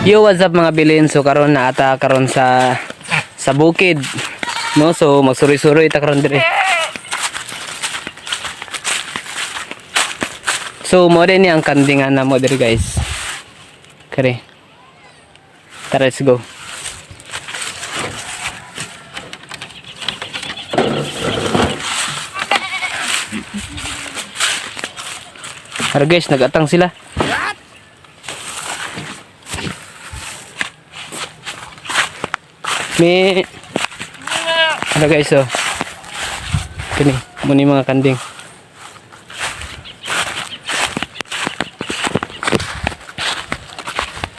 Yo, what's up mga bilin? So karon na ata karon sa bukid. No, so magsuri-suri ta karon dire. So mo din ang kandingan na mo dire guys. Kare. Tara, let's go. Tara guys, nagatang sila. May ano guys, oh kini muni mga kanding.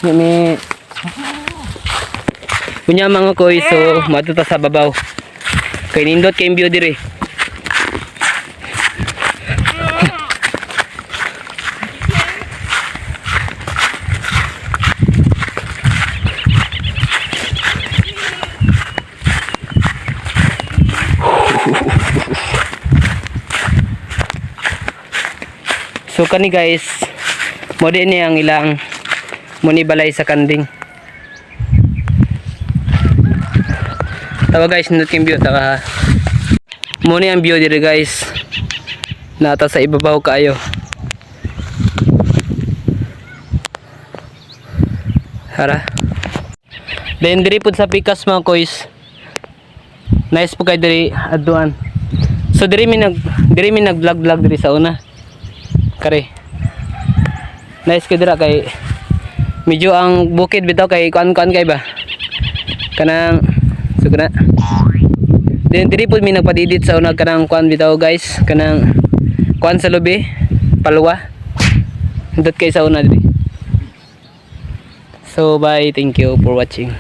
May punya mga koy, so matuta sa babaw kay nindot kay view dire. So kani guys, mo din ni ang ilang muni balay sa kanding. Tawa guys, nindot kay view tawa. Muni ang view dire guys. Nata sa ibabaw kaayo. Hara. Then diri pud sa pikas mga koys. Nice po kay diri aduan. So diri mi nag-vlog diri sa una. Kare. Nice kay dira kay medyo ang bukid bitaw kay kuan kay ba. Kanang sugna. Then diri pud mi nagpadidit sa una kanang kuan bitaw guys, kanang kuan sa lobi, palwa. Hindot kay sa una diri. So bye, thank you for watching.